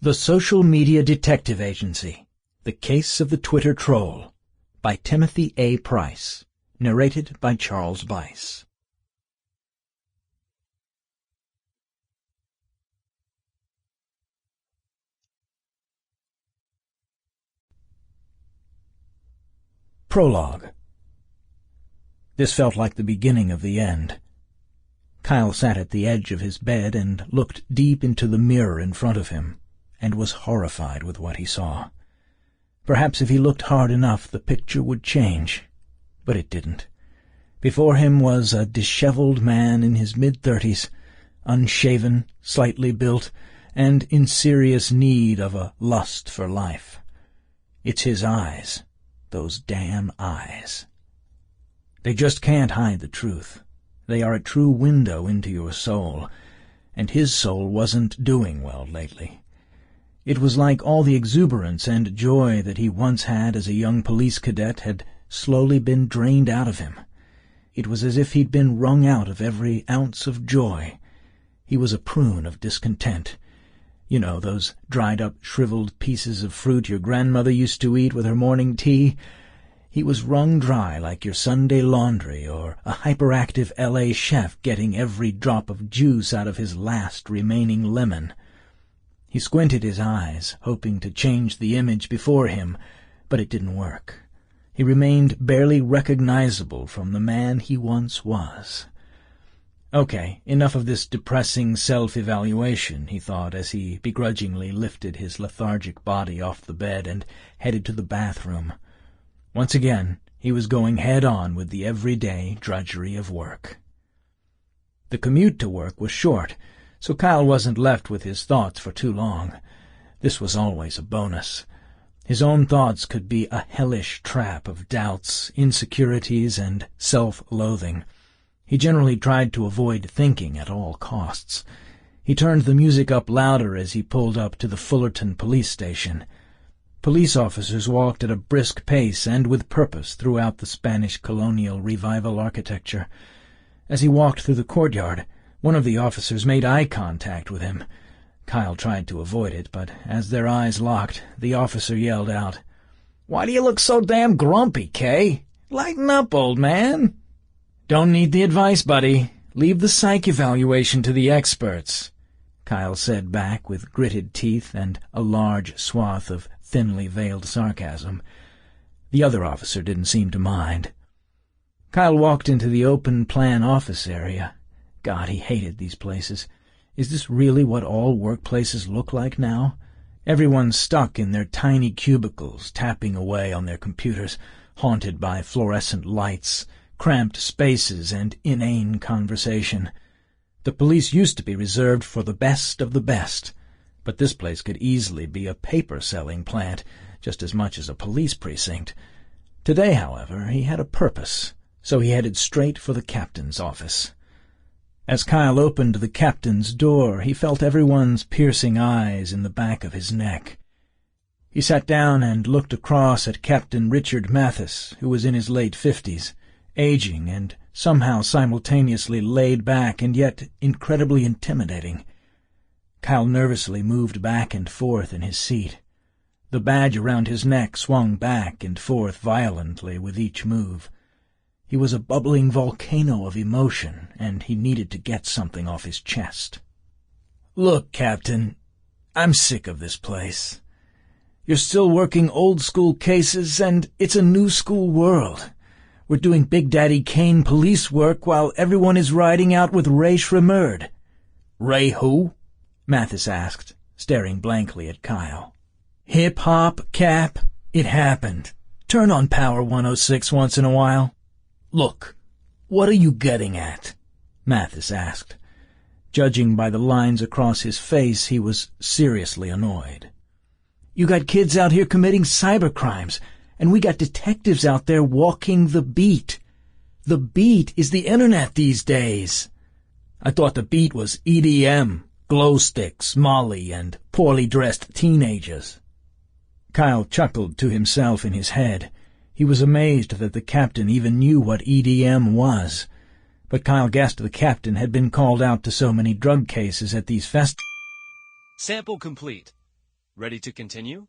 The Social Media Detective Agency, The Case of the Twitter Troll, by Timothy A. Price, narrated by Charles Bice. Prologue. This felt like the beginning of the end. Kyle sat at the edge of his bed and looked deep into the mirror in front of him, and was horrified with what he saw. Perhaps if he looked hard enough the picture would change, but it didn't. Before him was a disheveled man in his mid-30s, unshaven, slightly built, and in serious need of a lust for life. It's his eyes, those damn eyes. They just can't hide the truth. They are a true window into your soul, and his soul wasn't doing well lately. It was like all the exuberance and joy that he once had as a young police cadet had slowly been drained out of him. It was as if he'd been wrung out of every ounce of joy. He was a prune of discontent. You know, those dried-up, shriveled pieces of fruit your grandmother used to eat with her morning tea? He was wrung dry like your Sunday laundry, or a hyperactive L.A. chef getting every drop of juice out of his last remaining lemon. He squinted his eyes, hoping to change the image before him, but it didn't work. He remained barely recognizable from the man he once was. Okay, enough of this depressing self-evaluation, he thought as he begrudgingly lifted his lethargic body off the bed and headed to the bathroom. Once again, he was going head-on with the everyday drudgery of work. The commute to work was short, so Kyle wasn't left with his thoughts for too long. This was always a bonus. His own thoughts could be a hellish trap of doubts, insecurities, and self-loathing. He generally tried to avoid thinking at all costs. He turned the music up louder as he pulled up to the Fullerton police station. Police officers walked at a brisk pace and with purpose throughout the Spanish colonial revival architecture. As he walked through the courtyard, one of the officers made eye contact with him. Kyle tried to avoid it, but as their eyes locked, the officer yelled out, "Why do you look so damn grumpy, Kay? Lighten up, old man." "Don't need the advice, buddy. Leave the psych evaluation to the experts," Kyle said back with gritted teeth and a large swath of thinly veiled sarcasm. The other officer didn't seem to mind. Kyle walked into the open-plan office area. God, he hated these places. Is this really what all workplaces look like now? Everyone's stuck in their tiny cubicles, tapping away on their computers, haunted by fluorescent lights, cramped spaces, and inane conversation. The police used to be reserved for the best of the best, but this place could easily be a paper-selling plant, just as much as a police precinct. Today, however, he had a purpose, so he headed straight for the captain's office. As Kyle opened the captain's door, he felt everyone's piercing eyes in the back of his neck. He sat down and looked across at Captain Richard Mathis, who was in his late 50s, aging and somehow simultaneously laid back and yet incredibly intimidating. Kyle nervously moved back and forth in his seat. The badge around his neck swung back and forth violently with each move. He was a bubbling volcano of emotion, and he needed to get something off his chest. "Look, Captain, I'm sick of this place. You're still working old-school cases, and it's a new-school world. We're doing Big Daddy Kane police work while everyone is riding out with Ray Shremerd." "Ray who?" Mathis asked, staring blankly at Kyle. "Hip-hop, Cap. It happened. Turn on Power 106 once in a while." "Look, what are you getting at?" Mathis asked. Judging by the lines across his face, he was seriously annoyed. "You got kids out here committing cybercrimes, and we got detectives out there walking the beat. The beat is the internet these days." "I thought the beat was EDM, glow sticks, Molly, and poorly dressed teenagers." Kyle chuckled to himself in his head. He was amazed that the captain even knew what EDM was. But Kyle guessed the captain had been called out to so many drug cases at these Sample complete. Ready to continue?